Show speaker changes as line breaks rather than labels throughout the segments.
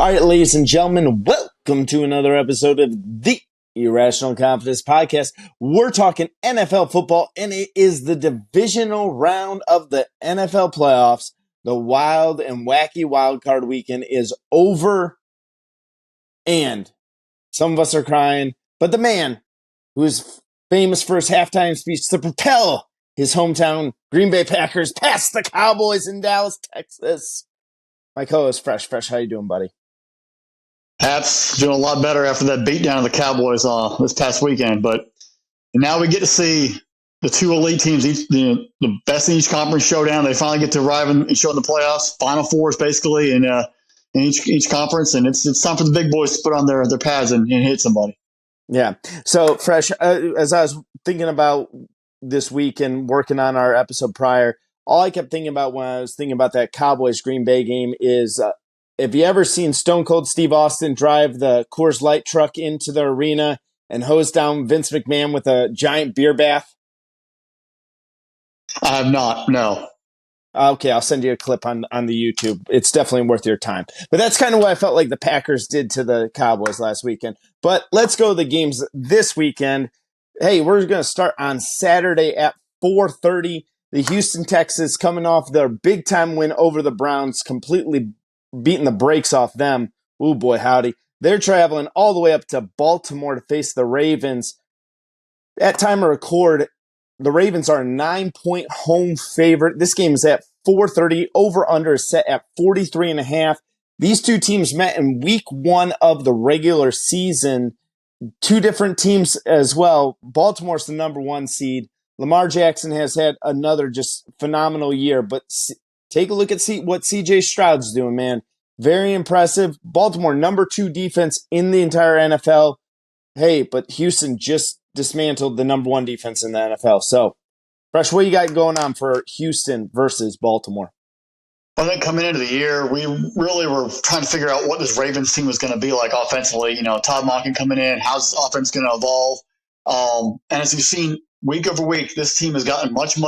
All right, ladies and gentlemen, welcome to another episode of the Irrational Confidence Podcast. We're talking NFL football, and it is the divisional round of the NFL playoffs. The wild and wacky wild card weekend is over, and some of us are crying, but the man who is famous for his halftime speech to propel his hometown Green Bay Packers past the Cowboys in Dallas, Texas. My co-host, Fresh. How you doing, buddy?
Pat's doing a lot better after that beatdown of the Cowboys this past weekend. But now we get to see the two elite teams, the best in each conference showdown. They finally get to arrive and show in the playoffs. Final fours, basically, in each conference. And it's time for the big boys to put on their pads and hit somebody.
Yeah. So, Fresh, as I was thinking about this week and working on our episode prior, all I kept thinking about when I was thinking about that Cowboys-Green Bay game is have you ever seen Stone Cold Steve Austin drive the Coors Light truck into the arena and hose down Vince McMahon with a giant beer bath?
I have not, no.
Okay, I'll send you a clip on the YouTube. It's definitely worth your time. But that's kind of what I felt like the Packers did to the Cowboys last weekend. But let's go to the games this weekend. Hey, we're going to start on Saturday at 4:30. The Houston Texans coming off their big-time win over the Browns, completely beating the brakes off them. Ooh, boy, howdy. They're traveling all the way up to Baltimore to face the Ravens. At time of record, the Ravens are a 9-point home favorite. This game is at 4:30. Over-under is set at 43.5. These two teams met in week 1 of the regular season. Two different teams as well. Baltimore's the number 1 seed. Lamar Jackson has had another just phenomenal year, but take a look at what C.J. Stroud's doing, man. Very impressive. Baltimore, number 2 defense in the entire NFL. Hey, but Houston just dismantled the number 1 defense in the NFL. So, Fresh, what you got going on for Houston versus Baltimore?
I think coming into the year, we really were trying to figure out what this Ravens team was going to be like offensively. You know, Todd Monken coming in, how's this offense going to evolve? And as you've seen week over week, this team has gotten much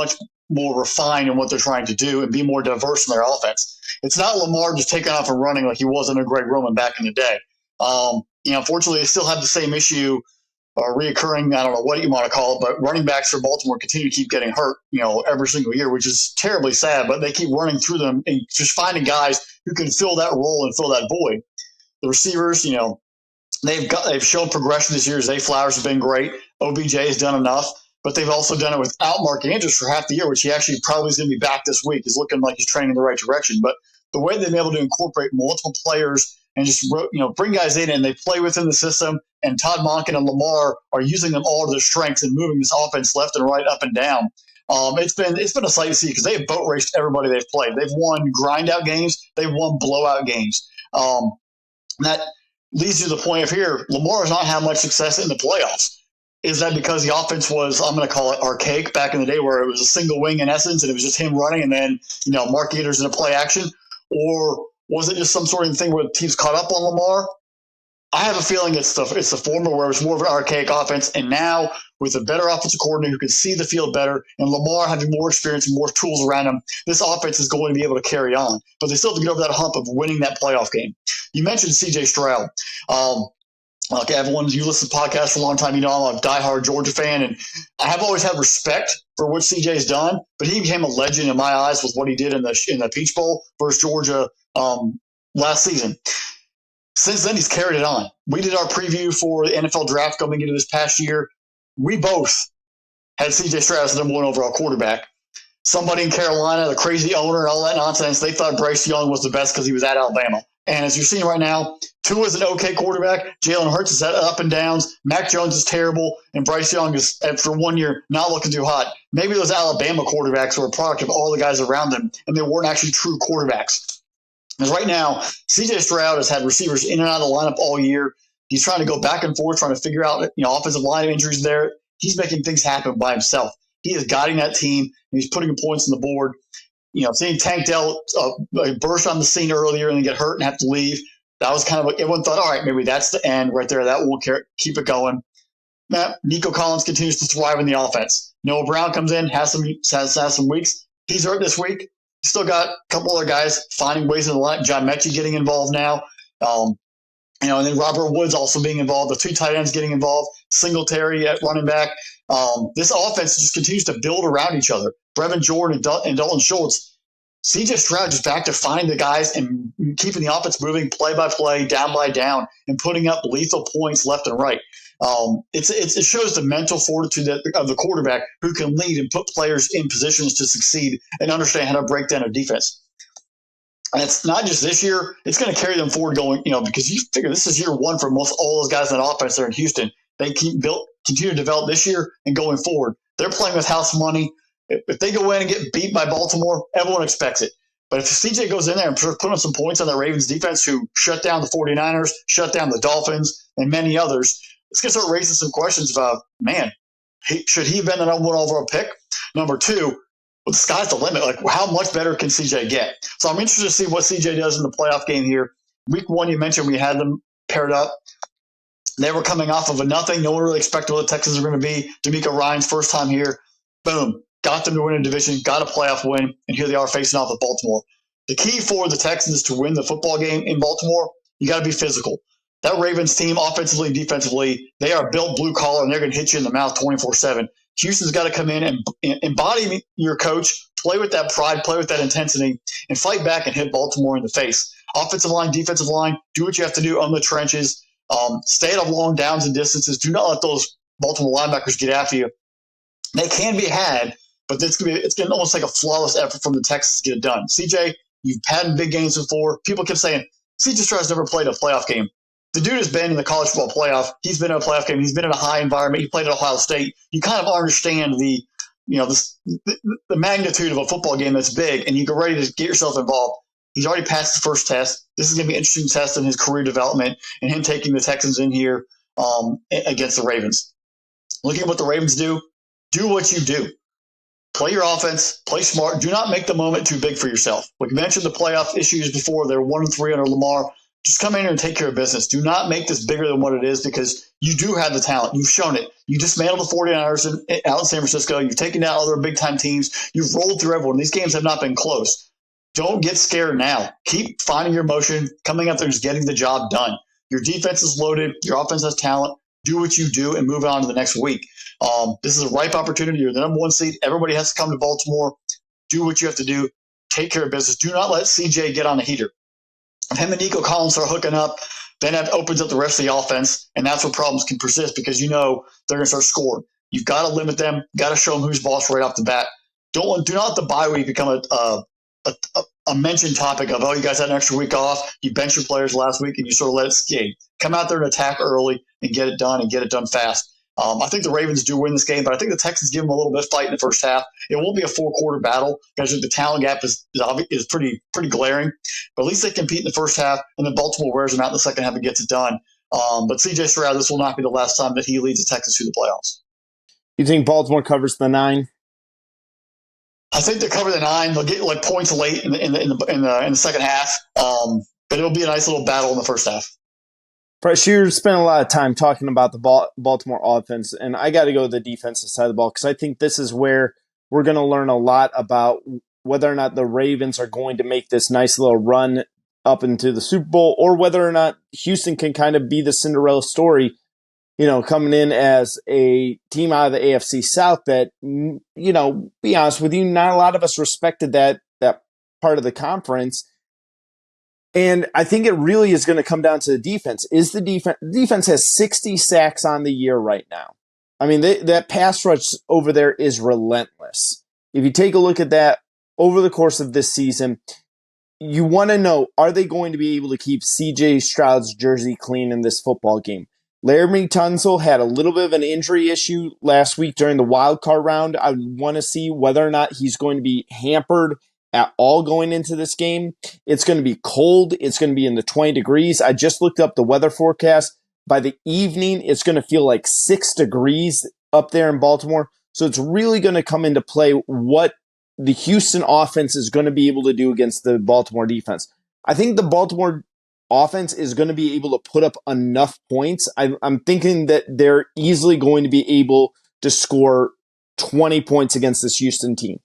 more refined in what they're trying to do and be more diverse in their offense. It's not Lamar just taking off and running like he was under Greg Roman back in the day. Unfortunately, they still have the same issue reoccurring, I don't know what you want to call it, but running backs for Baltimore continue to keep getting hurt, every single year, which is terribly sad, but they keep running through them and just finding guys who can fill that role and fill that void. The receivers, they've shown progression this year. Zay Flowers has been great. OBJ has done enough, but they've also done it without Mark Andrews for half the year, which he actually probably is going to be back this week. He's looking like he's training in the right direction. But the way they've been able to incorporate multiple players and just bring guys in and they play within the system, and Todd Monken and Lamar are using them all to their strengths and moving this offense left and right, up and down. It's been a sight to see because they have boat raced everybody they've played. They've won grind out games. They've won blowout games. That leads to the point of here, Lamar has not had much success in the playoffs. Is that because the offense was, I'm going to call it archaic back in the day, where it was a single wing in essence and it was just him running and then, Mark Andrews in a play action? Or was it just some sort of thing where the teams caught up on Lamar? I have a feeling it's the former, where it's more of an archaic offense, and now with a better offensive coordinator who can see the field better and Lamar having more experience and more tools around him, this offense is going to be able to carry on. But they still have to get over that hump of winning that playoff game. You mentioned C.J. Stroud. Like everyone, you listen to podcasts for a long time, I'm a diehard Georgia fan, and I have always had respect for what CJ's done, but he became a legend in my eyes with what he did in the Peach Bowl versus Georgia last season. Since then, he's carried it on. We did our preview for the NFL draft coming into this past year. We both had C.J. Stroud as the number 1 overall quarterback. Somebody in Carolina, the crazy owner and all that nonsense, they thought Bryce Young was the best because he was at Alabama. And as you're seeing right now, Tua is an okay quarterback. Jalen Hurts is at up and downs. Mac Jones is terrible. And Bryce Young is, for 1 year, not looking too hot. Maybe those Alabama quarterbacks were a product of all the guys around them, and they weren't actually true quarterbacks. Because right now, C.J. Stroud has had receivers in and out of the lineup all year. He's trying to go back and forth, trying to figure out, offensive line injuries there. He's making things happen by himself. He is guiding that team, and he's putting points on the board. Seeing Tank Dell burst on the scene earlier and then get hurt and have to leave, that was kind of like everyone thought, all right, maybe that's the end right there. That won't keep it going. Nico Collins continues to thrive in the offense. Noah Brown comes in, has some weeks. He's hurt this week. Still got a couple other guys finding ways in the line. John Mechie getting involved now. And then Robert Woods also being involved, the two tight ends getting involved, Singletary at running back. This offense just continues to build around each other. Brevin Jordan and Dalton Schultz. CJ Stroud just back to find the guys and keeping the offense moving play by play, down by down, and putting up lethal points left and right. It shows the mental fortitude of the quarterback who can lead and put players in positions to succeed and understand how to break down a defense. And it's not just this year; it's going to carry them forward going. Because you figure this is year one for most all those guys in offense there in Houston. They continue to develop this year and going forward. They're playing with house money. If they go in and get beat by Baltimore, everyone expects it. But if CJ goes in there and put on some points on the Ravens defense, who shut down the 49ers, shut down the Dolphins, and many others, it's going to start raising some questions about, man, should he have been the number one overall pick? Number two, well, the sky's the limit. Like, how much better can CJ get? So I'm interested to see what CJ does in the playoff game here. Week one, you mentioned we had them paired up. They were coming off of a nothing. No one really expected what the Texans were going to be. D'Amico Ryan's first time here. Boom. Got them to win a division, got a playoff win, and here they are facing off with Baltimore. The key for the Texans to win the football game in Baltimore, you got to be physical. That Ravens team, offensively and defensively, they are built blue collar, and they're going to hit you in the mouth 24/7. Houston's got to come in and embody your coach, play with that pride, play with that intensity, and fight back and hit Baltimore in the face. Offensive line, defensive line, do what you have to do on the trenches. Stay out of long downs and distances. Do not let those Baltimore linebackers get after you. They can be had, but it's going to almost like a flawless effort from the Texans to get it done. CJ, you've had big games before. People kept saying, CJ Stroud's never played a playoff game. The dude has been in the college football playoff. He's been in a playoff game. He's been in a high environment. He played at Ohio State. You kind of understand the magnitude of a football game that's big, and you get ready to get yourself involved. He's already passed the first test. This is going to be an interesting test in his career development and him taking the Texans in here against the Ravens. Looking at what the Ravens do what you do. Play your offense, play smart. Do not make the moment too big for yourself. We mentioned the playoff issues before. They're 1-3 under Lamar. Just come in here and take care of business. Do not make this bigger than what it is, because you do have the talent. You've shown it. You dismantled the 49ers out in San Francisco. You've taken down other big-time teams. You've rolled through everyone. These games have not been close. Don't get scared now. Keep finding your motion, coming out there and just getting the job done. Your defense is loaded. Your offense has talent. Do what you do and move on to the next week. This is a ripe opportunity. You're the number one seed. Everybody has to come to Baltimore. Do what you have to do. Take care of business. Do not let CJ get on a heater. If him and Nico Collins start hooking up, then that opens up the rest of the offense, and that's where problems can persist, because they're going to start scoring. You've got to limit them. Got to show them who's boss right off the bat. Do not let the bye week become a mentioned topic of, oh, you guys had an extra week off. You benched your players last week, and you sort of let it skate. Come out there and attack early and get it done fast. I think the Ravens do win this game, but I think the Texans give them a little bit of fight in the first half. It won't be a four-quarter battle, because the talent gap is pretty glaring. But at least they compete in the first half, and then Baltimore wears them out in the second half and gets it done. But CJ Stroud, this will not be the last time that he leads the Texans through the playoffs.
You think Baltimore covers the 9?
I think they cover the 9. They'll get like points late in the second half, but it'll be a nice little battle in the first half.
Press, you spent a lot of time talking about the Baltimore offense, and I got to go to the defensive side of the ball, because I think this is where we're going to learn a lot about whether or not the Ravens are going to make this nice little run up into the Super Bowl, or whether or not Houston can kind of be the Cinderella story, coming in as a team out of the AFC South that, be honest with you, not a lot of us respected that part of the conference. And I think it really is going to come down to the defense. The defense has 60 sacks on the year right now. I mean, that pass rush over there is relentless. If you take a look at that over the course of this season, you want to know, are they going to be able to keep CJ Stroud's jersey clean in this football game? Laramie Tunsil had a little bit of an injury issue last week during the wild card round. I want to see whether or not he's going to be hampered at all going into this game. It's going to be cold. It's going to be in the 20 degrees. I just looked up the weather forecast. By the evening, it's going to feel like 6 degrees up there in Baltimore. So it's really going to come into play what the Houston offense is going to be able to do against the Baltimore defense. I think the Baltimore offense is going to be able to put up enough points. I'm thinking that they're easily going to be able to score 20 points against this Houston team.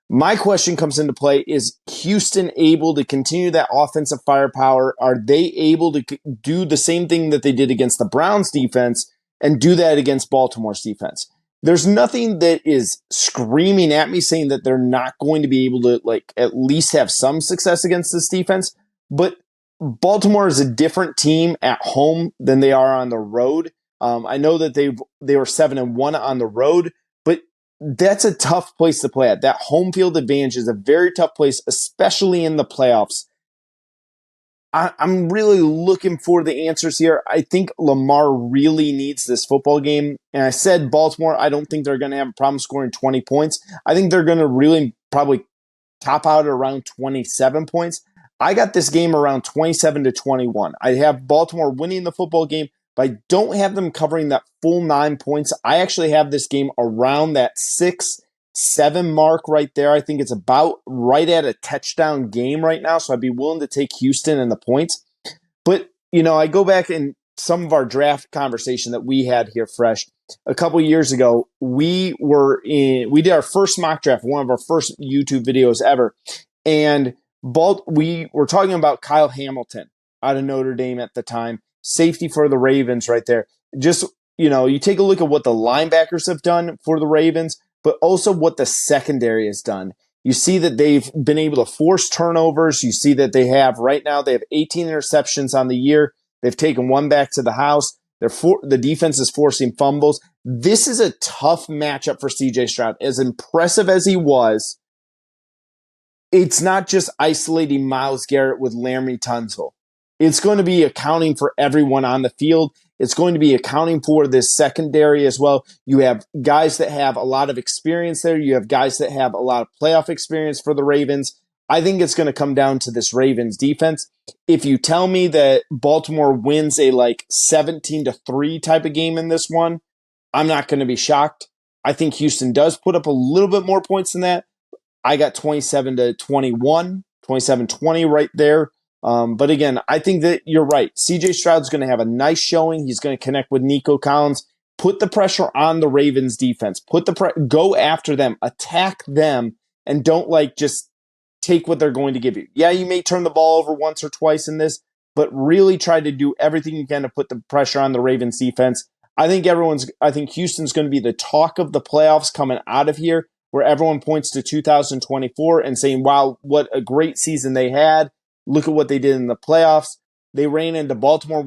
My question comes into play: is Houston able to continue that offensive firepower? Are they able to do the same thing that they did against the Browns defense and do that against Baltimore's defense? There's nothing that is screaming at me saying that they're not going to be able to like at least have some success against this defense, but Baltimore is a different team at home than they are on the road. I know that they were 7-1 on the road, but that's a tough place to play at. That home field advantage is a very tough place, especially in the playoffs. I'm really looking for the answers here. I think Lamar really needs this football game. And I said Baltimore, I don't think they're going to have a problem scoring 20 points. I think they're going to really probably top out at around 27 points. I got this game around 27-21. I have Baltimore winning the football game, but I don't have them covering that full 9 points. I actually have this game around that 6-7 mark right there. I think it's about right at a touchdown game right now, so I'd be willing to take Houston and the points. But, I go back in some of our draft conversation that we had here fresh. A couple years ago, we did our first mock draft, one of our first YouTube videos ever, and we were talking about Kyle Hamilton out of Notre Dame at the time, safety for the Ravens right there. Just, you take a look at what the linebackers have done for the Ravens, but also what the secondary has done. You see that they've been able to force turnovers. You see that they have 18 interceptions on the year. They've taken one back to the house. The defense is forcing fumbles. This is a tough matchup for CJ Stroud. As impressive as he was, it's not just isolating Myles Garrett with Laremy Tunsil. It's going to be accounting for everyone on the field. It's going to be accounting for this secondary as well. You have guys that have a lot of experience there. You have guys that have a lot of playoff experience for the Ravens. I think it's going to come down to this Ravens defense. If you tell me that Baltimore wins a 17-3 type of game in this one, I'm not going to be shocked. I think Houston does put up a little bit more points than that. I got 27-21, 27-20 right there. But again, I think that you're right. CJ Stroud's going to have a nice showing. He's going to connect with Nico Collins. Put the pressure on the Ravens defense. Go after them, attack them, and don't just take what they're going to give you. Yeah, you may turn the ball over once or twice in this, but really try to do everything you can to put the pressure on the Ravens defense. I think Houston's going to be the talk of the playoffs coming out of here, where everyone points to 2024 and saying, wow, what a great season they had. Look at what they did in the playoffs. They ran into Baltimore,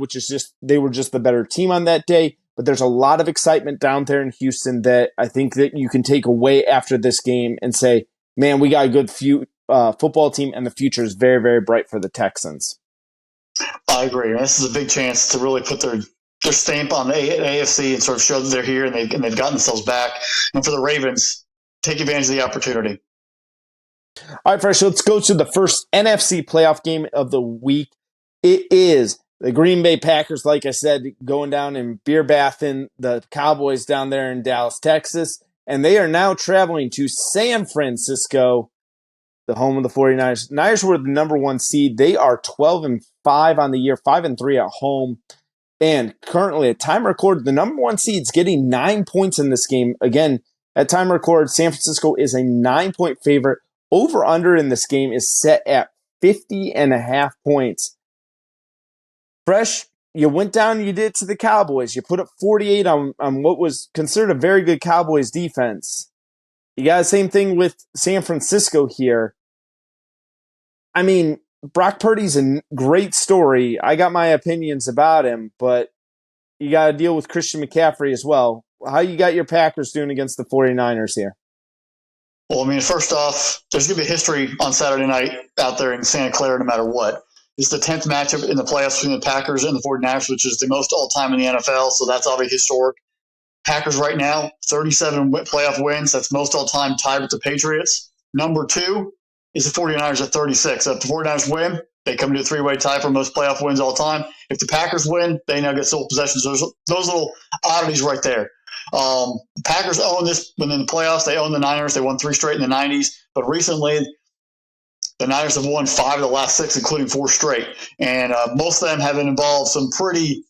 they were just the better team on that day. But there's a lot of excitement down there in Houston that I think that you can take away after this game and say, man, we got a good football team, and the future is very, very bright for the Texans.
I agree. This is a big chance to really put their stamp on the AFC and sort of show that they're here and they've gotten themselves back. And for the Ravens, take advantage of the opportunity.
All right, Fresh, let's go to the first NFC playoff game of the week. It is the Green Bay Packers, like I said, going down and beer bathing the Cowboys down there in Dallas, Texas. And they are now traveling to San Francisco, the home of the 49ers. Niners were the number 1 seed. They are 12-5 on the year, 5-3 at home. And currently, at time record, the number 1 seed is getting 9 points in this game. Again, at time record, San Francisco is a 9-point favorite. Over-under in this game is set at 50.5 points. Fresh, you went down and you did it to the Cowboys. You put up 48 on what was considered a very good Cowboys defense. You got the same thing with San Francisco here. I mean, Brock Purdy's a great story. I got my opinions about him, but you got to deal with Christian McCaffrey as well. How you got your Packers doing against the 49ers here?
Well, I mean, first off, there's going to be history on Saturday night out there in Santa Clara no matter what. It's the 10th matchup in the playoffs between the Packers and the 49ers, which is the most all-time in the NFL, so that's obviously historic. Packers right now, 37 playoff wins. That's most all-time, tied with the Patriots. Number 2 is the 49ers at 36. So if the 49ers win, they come to a 3-way tie for most playoff wins all time. If the Packers win, they now get sole possessions. Those little oddities right there. The Packers own this when in the playoffs. They own the Niners. They won 3 straight in the 90s. But recently, the Niners have won 5 of the last 6, including 4 straight. And most of them have involved some pretty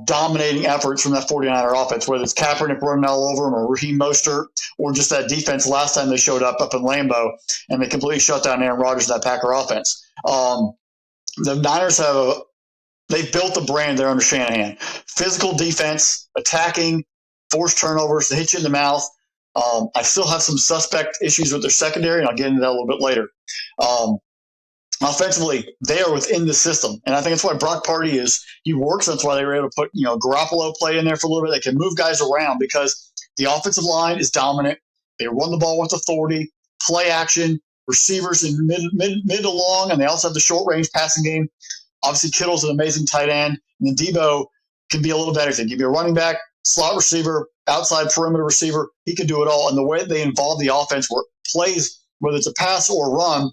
dominating efforts from that 49er offense, whether it's Kaepernick running all over him or Raheem Mostert or just that defense last time they showed up in Lambeau and they completely shut down Aaron Rodgers and that Packer offense. The Niners they've built a brand there under Shanahan. Physical defense, attacking, forced turnovers, to hit you in the mouth. I still have some suspect issues with their secondary, and I'll get into that a little bit later. Offensively, they are within the system, and I think that's why Brock Purdy he works. That's why they were able to put Garoppolo play in there for a little bit. They can move guys around because the offensive line is dominant. They run the ball with authority, play action, receivers in mid to long, and they also have the short range passing game. Obviously, Kittle's an amazing tight end, and then Debo can be a little better. He can give you a running back, slot receiver, outside perimeter receiver. He can do it all. And the way that they involve the offense, where plays, whether it's a pass or a run,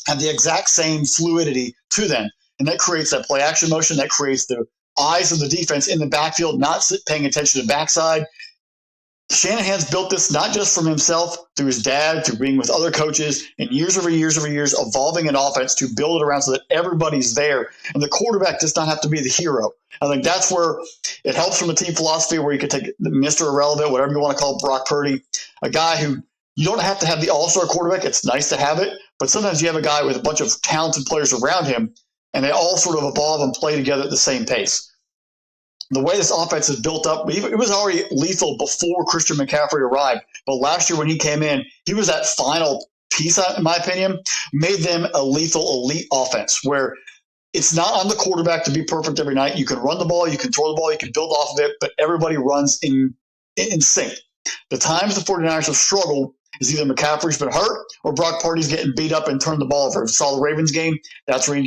have the exact same fluidity to them. And that creates that play action motion. That creates the eyes of the defense in the backfield, not paying attention to the backside. Shanahan's built this not just from himself, through his dad, through being with other coaches, and years over years, evolving an offense to build it around so that everybody's there. And the quarterback does not have to be the hero. I think that's where it helps from a team philosophy where you can take Mr. Irrelevant, whatever you want to call Brock Purdy, a guy who you don't have to have the all-star quarterback. It's nice to have it, but sometimes you have a guy with a bunch of talented players around him, and they all sort of evolve and play together at the same pace. The way this offense is built up, it was already lethal before Christian McCaffrey arrived. But last year when he came in, he was that final piece, in my opinion, made them a lethal elite offense where it's not on the quarterback to be perfect every night. You can run the ball, you can throw the ball, you can build off of it, but everybody runs in sync. The times the 49ers have struggled is either McCaffrey's been hurt or Brock Purdy's getting beat up and turned the ball over. If you saw the Ravens game, that's where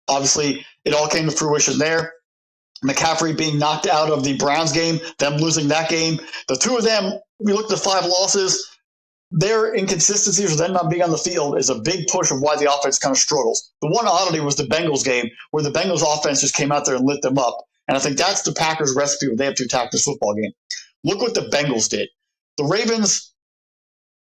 obviously it all came to fruition there. McCaffrey being knocked out of the Browns game, them losing that game. The two of them, we looked at 5 losses. Their inconsistencies or them not being on the field is a big push of why the offense kind of struggles. The one oddity was the Bengals game where the Bengals offense just came out there and lit them up. And I think that's the Packers' recipe where they have to attack this football game. Look what the Bengals did. The Ravens,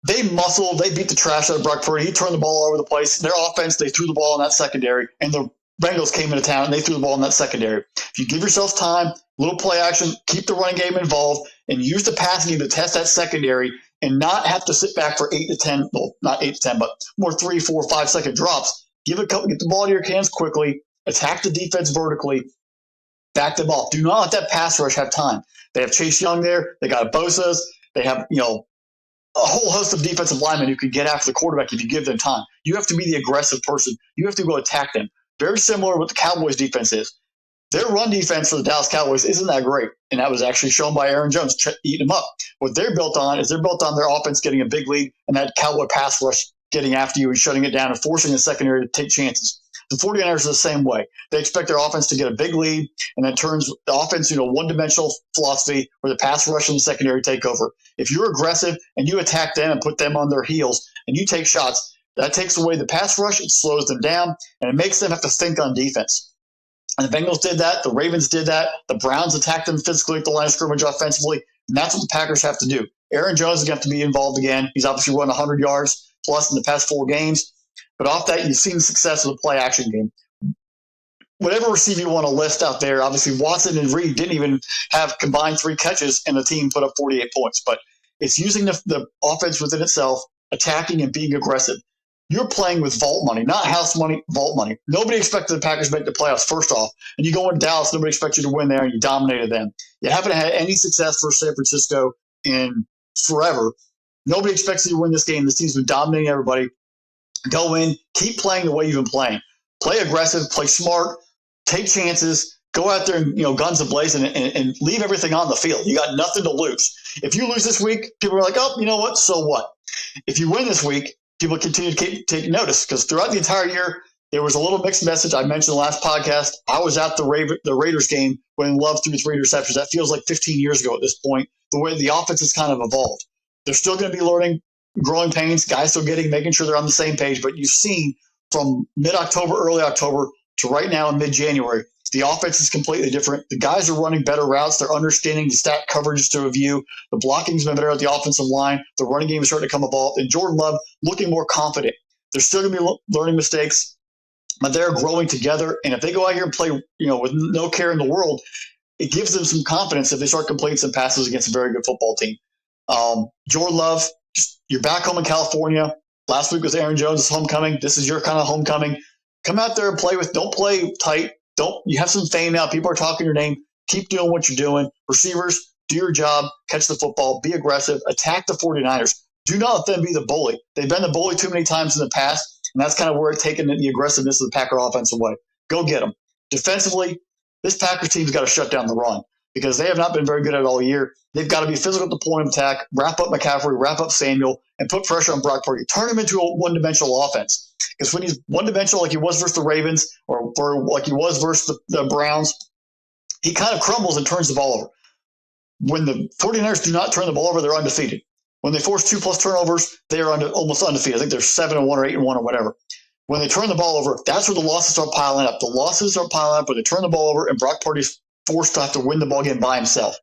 they muscled, they beat the trash out of Brock Purdy. He turned the ball all over the place. Their offense, they threw the ball in that secondary, and the Bengals came into town and they threw the ball in that secondary. If you give yourself time, little play action, keep the running game involved, and use the passing game to test that secondary and not have to sit back for 8 to 10, well, not 8 to 10, but more 3, 4, 5 second drops. Get the ball to your hands quickly, attack the defense vertically, back them off. Do not let that pass rush have time. They have Chase Young there. They got Bosa's. They have, a whole host of defensive linemen who can get after the quarterback if you give them time. You have to be the aggressive person. You have to go attack them. Very similar to what the Cowboys' defense is. Their run defense for the Dallas Cowboys isn't that great, and that was actually shown by Aaron Jones eating them up. What they're built on is they're built on their offense getting a big lead and that Cowboy pass rush getting after you and shutting it down and forcing the secondary to take chances. The 49ers are the same way. They expect their offense to get a big lead, and that turns the offense into a one-dimensional philosophy where the pass rush and the secondary take over. If you're aggressive and you attack them and put them on their heels and you take shots, that takes away the pass rush, it slows them down, and it makes them have to think on defense. And the Bengals did that. The Ravens did that. The Browns attacked them physically at the line of scrimmage offensively, and that's what the Packers have to do. Aaron Jones is going to have to be involved again. He's obviously run 100 yards plus in the past 4 games. But off that, you've seen the success of the play action game. Whatever receiver you want to list out there, obviously Watson and Reed didn't even have combined 3 catches, and the team put up 48 points. But it's using the offense within itself, attacking and being aggressive. You're playing with vault money, not house money, vault money. Nobody expected the Packers to make the playoffs, first off. And you go into Dallas, nobody expects you to win there, and you dominated them. You haven't had any success for San Francisco in forever. Nobody expects you to win this game. This team's been dominating everybody. Go in, keep playing the way you've been playing. Play aggressive, play smart, take chances, go out there and guns ablazing and leave everything on the field. You got nothing to lose. If you lose this week, people are like, oh, you know what? So what? If you win this week, people continue to take notice because throughout the entire year, there was a little mixed message. I mentioned the last podcast. I was at the Raiders game when Love threw 3 interceptions. That feels like 15 years ago at this point, the way the offense has kind of evolved. They're still going to be learning, growing pains, guys still making sure they're on the same page. But you've seen from mid-October, early October to right now in mid-January, the offense is completely different. The guys are running better routes. They're understanding the stat coverages to review. The blocking's been better at the offensive line. The running game is starting to come evolved. And Jordan Love looking more confident. They're still going to be learning mistakes, but they're growing together. And if they go out here and play, with no care in the world, it gives them some confidence if they start completing some passes against a very good football team. Jordan Love, you're back home in California. Last week was Aaron Jones' homecoming. This is your kind of homecoming. Come out there and play with. Don't play tight. You have some fame now. People are talking your name. Keep doing what you're doing. Receivers, do your job. Catch the football. Be aggressive. Attack the 49ers. Do not let them be the bully. They've been the bully too many times in the past, and that's kind of where it's taken the aggressiveness of the Packer offense away. Go get them. Defensively, this Packers team's got to shut down the run because they have not been very good at it all year. They've got to be physical at the point of attack, wrap up McCaffrey, wrap up Samuel, and put pressure on Brock Purdy. Turn him into a one-dimensional offense. Because when he's one-dimensional like he was versus the Ravens or like he was versus the Browns, he kind of crumbles and turns the ball over. When the 49ers do not turn the ball over, they're undefeated. When they force 2+ turnovers, they are almost undefeated. I think they're 7-1 or 8-1 or whatever. When they turn the ball over, that's where the losses are piling up. The losses are piling up when they turn the ball over and Brock Purdy's forced to have to win the ball game by himself.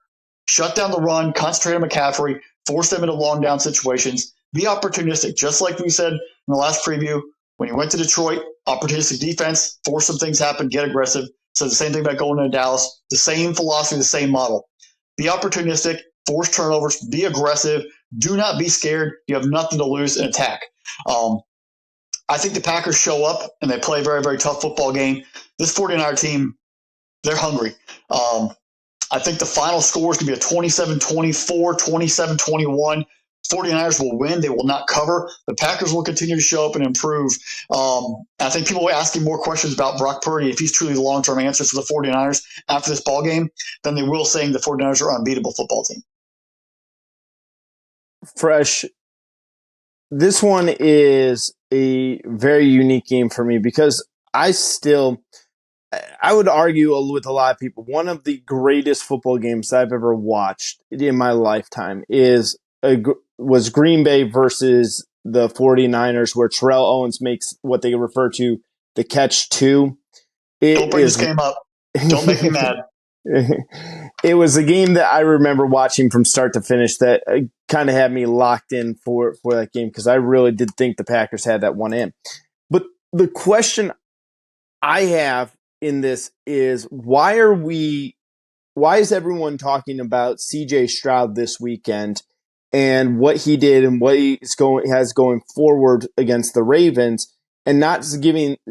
Shut down the run, concentrate on McCaffrey, force them into long down situations. Be opportunistic, just like we said in the last preview. When you went to Detroit, opportunistic defense, force some things happen, get aggressive. So the same thing about going into Dallas, the same philosophy, the same model. Be opportunistic, force turnovers, be aggressive. Do not be scared. You have nothing to lose and attack. I think the Packers show up and they play a very, very tough football game. This 49er team, they're hungry. I think the final score is going to be a 27-24, 27-21. 49ers will win. They will not cover. The Packers will continue to show up and improve. I think people will ask you more questions about Brock Purdy if he's truly the long-term answer for the 49ers after this ball game than they will saying the 49ers are an unbeatable football team.
Fresh. This one is a very unique game for me because I would argue with a lot of people, one of the greatest football games I've ever watched in my lifetime was Green Bay versus the 49ers, where Terrell Owens makes what they refer to the catch two.
Don't bring this game up. Don't make me mad.
It was a game that I remember watching from start to finish that kind of had me locked in for that game because I really did think the Packers had that one in. But the question I have in this is why is everyone talking about CJ Stroud this weekend and what he did and what has going forward against the Ravens, and not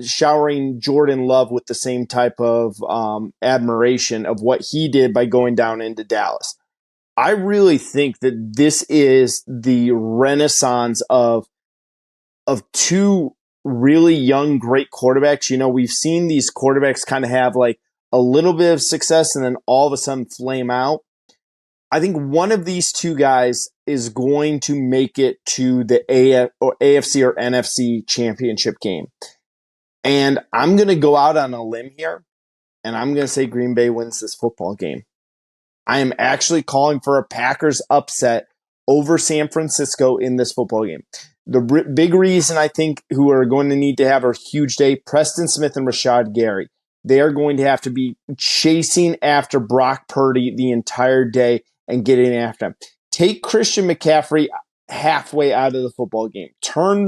showering Jordan Love with the same type of admiration of what he did by going down into Dallas? I really think that this is the renaissance of two really young, great quarterbacks. You know, we've seen these quarterbacks kind of have like a little bit of success and then all of a sudden flame out. I think one of these two guys is going to make it to the AFC or NFC championship game. And I'm going to go out on a limb here, and I'm going to say Green Bay wins this football game. I am actually calling for a Packers upset over San Francisco in this football game. The big reason I think who are going to need to have a huge day, Preston Smith and Rashad Gary. They are going to have to be chasing after Brock Purdy the entire day and getting after him. Take Christian McCaffrey halfway out of the football game. Turn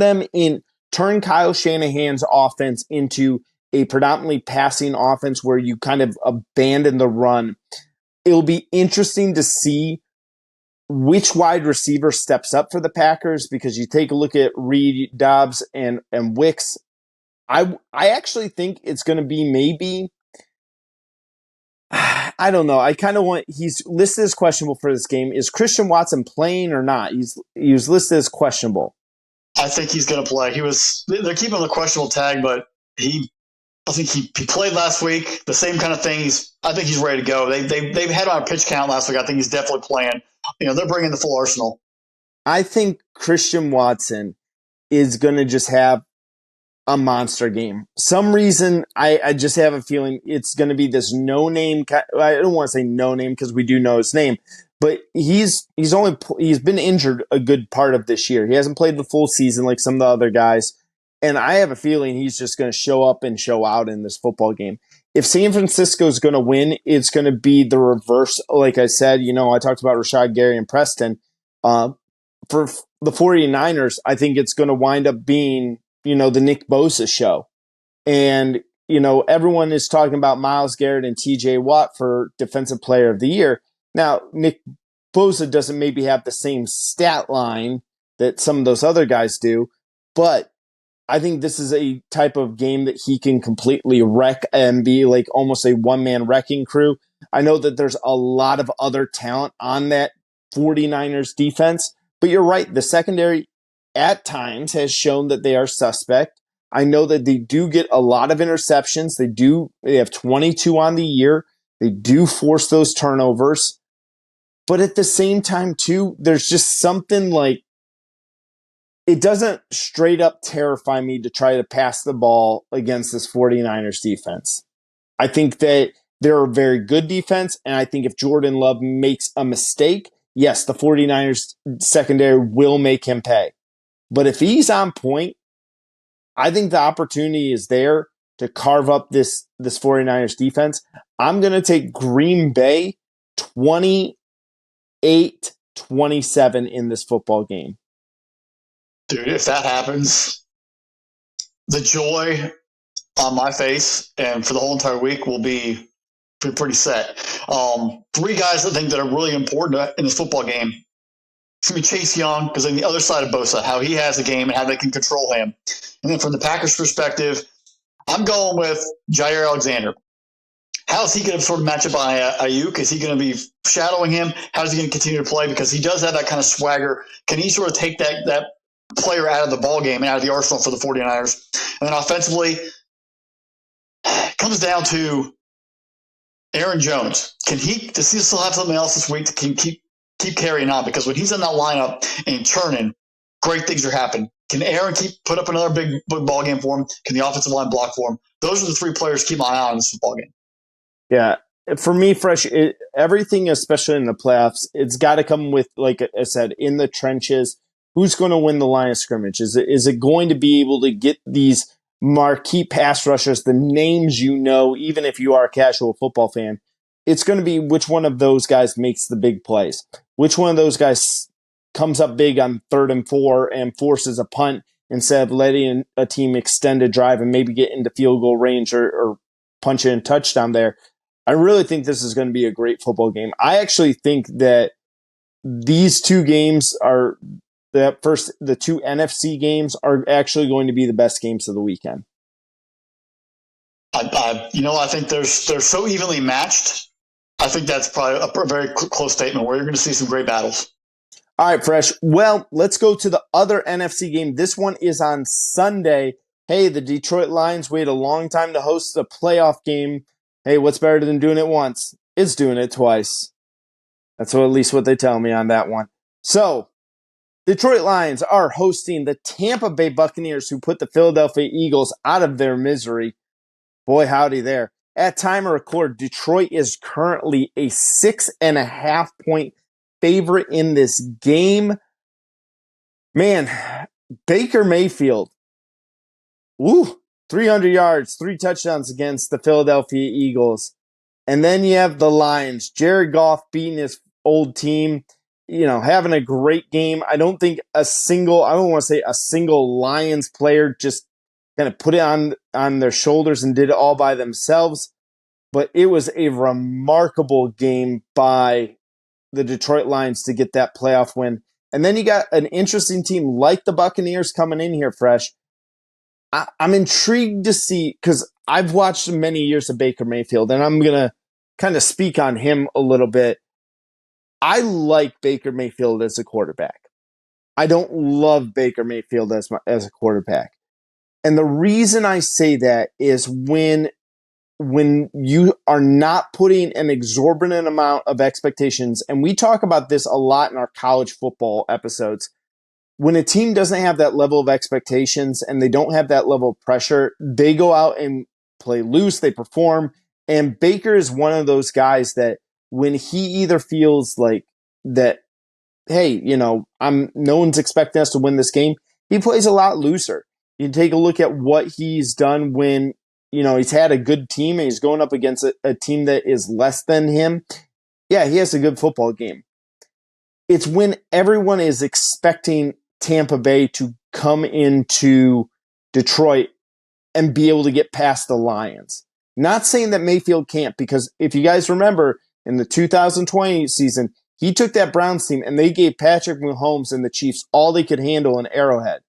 Kyle Shanahan's offense into a predominantly passing offense where you kind of abandon the run. It'll be interesting to see which wide receiver steps up for the Packers, because you take a look at Reed, Dobbs, and Wicks. I actually think it's going to be maybe, I don't know. I kind of he's listed as questionable for this game. Is Christian Watson playing or not? He was listed as questionable.
I think he's going to play. They're keeping the questionable tag, but I think he played last week. The same kind of thing. I think he's ready to go. They've had on a pitch count last week. I think he's definitely playing. You know, they're bringing the full arsenal.
I think Christian Watson is going to just have a monster game. Some reason I just have a feeling it's going to be this no-name. I don't want to say no-name because we do know his name, but he's been injured a good part of this year. He hasn't played the full season like some of the other guys, and I have a feeling he's just going to show up and show out in this football game. If San Francisco is going to win, it's going to be the reverse. Like I said, you know, I talked about Rashad Gary and Preston. For the 49ers, I think it's going to wind up being, you know, the Nick Bosa show. And, everyone is talking about Myles Garrett and TJ Watt for Defensive Player of the Year. Now, Nick Bosa doesn't maybe have the same stat line that some of those other guys do, but I think this is a type of game that he can completely wreck and be like almost a one-man wrecking crew. I know that there's a lot of other talent on that 49ers defense, but you're right. The secondary at times has shown that they are suspect. I know that they do get a lot of interceptions. They have 22 on the year. They do force those turnovers. But at the same time, too, there's just something like, it doesn't straight up terrify me to try to pass the ball against this 49ers defense. I think that they're a very good defense, and I think if Jordan Love makes a mistake, yes, the 49ers secondary will make him pay. But if he's on point, I think the opportunity is there to carve up this 49ers defense. I'm going to take Green Bay 28-27 in this football game.
Dude, if that happens, the joy on my face and for the whole entire week will be pretty set. Three guys I think that are really important in this football game. It's going to be Chase Young, because on the other side of Bosa, how he has a game and how they can control him. And then from the Packers' perspective, I'm going with Jair Alexander. How is he going to sort of match up on Ayuk? Is he going to be shadowing him? How is he going to continue to play? Because he does have that kind of swagger. Can he sort of take that player out of the ball game and out of the arsenal for the 49ers? And then offensively, it comes down to Aaron Jones. Does he still have something else this week that can keep carrying on? Because when he's in that lineup and churning, great things are happening. Can Aaron put up another big ball game for him? Can the offensive line block for him? Those are the three players to keep my eye on in this football game.
Yeah. For me, Fresh, everything, especially in the playoffs, it's got to come with, like I said, in the trenches. Who's going to win the line of scrimmage? Is it going to be able to get these marquee pass rushers, the names even if you are a casual football fan? It's going to be which one of those guys makes the big plays. Which one of those guys comes up big on 3rd and 4 and forces a punt instead of letting a team extend a drive and maybe get into field goal range or punch in a touchdown there. I really think this is going to be a great football game. I actually think that these two games the two NFC games are actually going to be the best games of the weekend.
I think they're so evenly matched. I think that's probably a very close statement where you're going to see some great battles.
All right, Fresh. Well, let's go to the other NFC game. This one is on Sunday. Hey, the Detroit Lions wait a long time to host a playoff game. Hey, what's better than doing it once? It's doing it twice. That's at least what they tell me on that one. So, Detroit Lions are hosting the Tampa Bay Buccaneers, who put the Philadelphia Eagles out of their misery. Boy, howdy there. At time of record, Detroit is currently a 6.5-point favorite in this game. Man, Baker Mayfield. 300 yards, 3 touchdowns against the Philadelphia Eagles. And then you have the Lions. Jared Goff beating his old team, having a great game. I don't think I don't want to say a single Lions player just kind of put it on their shoulders and did it all by themselves. But it was a remarkable game by the Detroit Lions to get that playoff win. And then you got an interesting team like the Buccaneers coming in here, Fresh. I'm intrigued to see, because I've watched many years of Baker Mayfield, and I'm going to kind of speak on him a little bit. I like Baker Mayfield as a quarterback. I don't love Baker Mayfield as a quarterback. And the reason I say that is when you are not putting an exorbitant amount of expectations, and we talk about this a lot in our college football episodes, when a team doesn't have that level of expectations and they don't have that level of pressure, they go out and play loose, they perform. And Baker is one of those guys that when he either feels like that, hey, no one's expecting us to win this game, he plays a lot looser. You take a look at what he's done when, he's had a good team and he's going up against a team that is less than him. Yeah, he has a good football game. It's when everyone is expecting Tampa Bay to come into Detroit and be able to get past the Lions. Not saying that Mayfield can't, because if you guys remember in the 2020 season, he took that Browns team and they gave Patrick Mahomes and the Chiefs all they could handle in Arrowhead.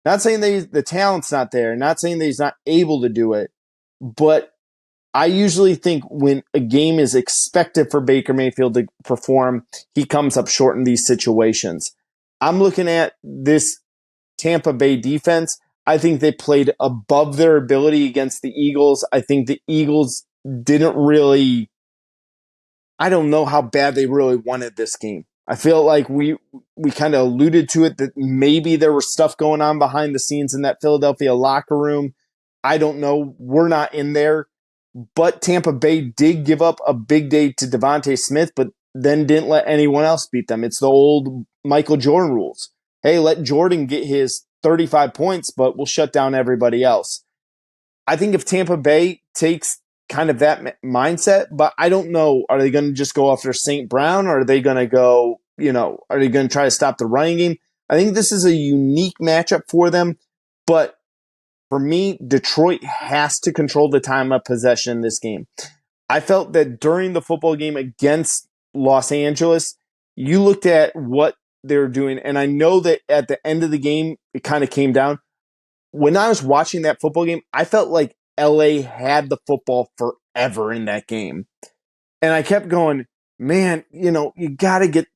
Not saying the talent's not there, not saying that he's not able to do it, but I usually think when a game is expected for Baker Mayfield to perform, he comes up short in these situations. I'm looking at this Tampa Bay defense. I think they played above their ability against the Eagles. I think the Eagles didn't really, I don't know how bad they really wanted this game. I feel like we kind of alluded to it that maybe there was stuff going on behind the scenes in that Philadelphia locker room. I don't know. We're not in there. But Tampa Bay did give up a big day to Devontae Smith, but then didn't let anyone else beat them. It's the old Michael Jordan rules. Hey, let Jordan get his 35 points, but we'll shut down everybody else. I think if Tampa Bay takes kind of that mindset, but I don't know, are they going to just go after St. Brown, or are they going to go, are they going to try to stop the running game? I think this is a unique matchup for them, but for me, Detroit has to control the time of possession in this game. I felt that during the football game against Los Angeles, you looked at what they were doing, and I know that at the end of the game, it kind of came down. When I was watching that football game, I felt like LA had the football forever in that game. And I kept going, man, you got to get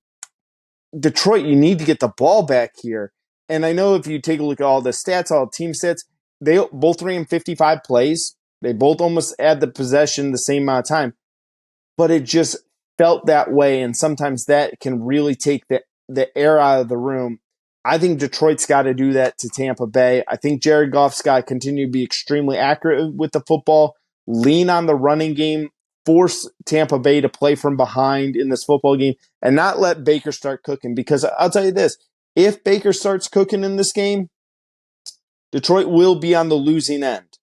Detroit, you need to get the ball back here. And I know if you take a look at all the stats, all the team stats, they both ran 55 plays. They both almost had the possession the same amount of time. But it just felt that way, and sometimes that can really take the air out of the room. I think Detroit's got to do that to Tampa Bay. I think Jared Goff's got to continue to be extremely accurate with the football, lean on the running game, force Tampa Bay to play from behind in this football game, and not let Baker start cooking. Because I'll tell you this, if Baker starts cooking in this game, Detroit will be on the losing end.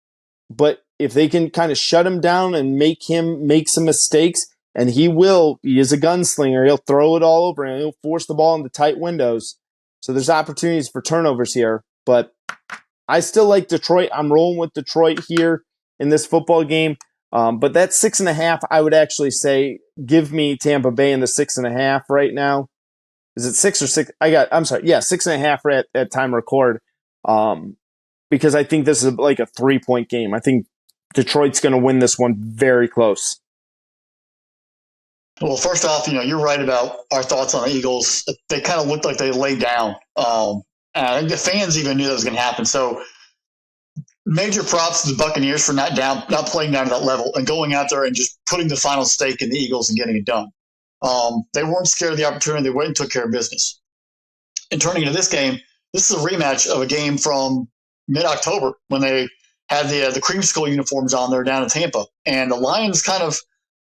But if they can kind of shut him down and make him make some mistakes, and he is a gunslinger, he'll throw it all over and he'll force the ball into tight windows. So there's opportunities for turnovers here. But I still like Detroit. I'm rolling with Detroit here in this football game. But that 6.5, I would actually say, give me Tampa Bay in the 6.5 right now. Is it 6 or 6? I'm sorry. Yeah, 6.5 at time record. Because I think this is like a 3-point game. I think Detroit's going to win this one very close.
Well, first off, you're right about our thoughts on the Eagles. They kind of looked like they laid down. And I think the fans even knew that was going to happen. So major props to the Buccaneers for not playing down to that level and going out there and just putting the final stake in the Eagles and getting it done. They weren't scared of the opportunity. They went and took care of business. And turning into this game, this is a rematch of a game from mid-October when they had the creamsicle uniforms on there down in Tampa. And the Lions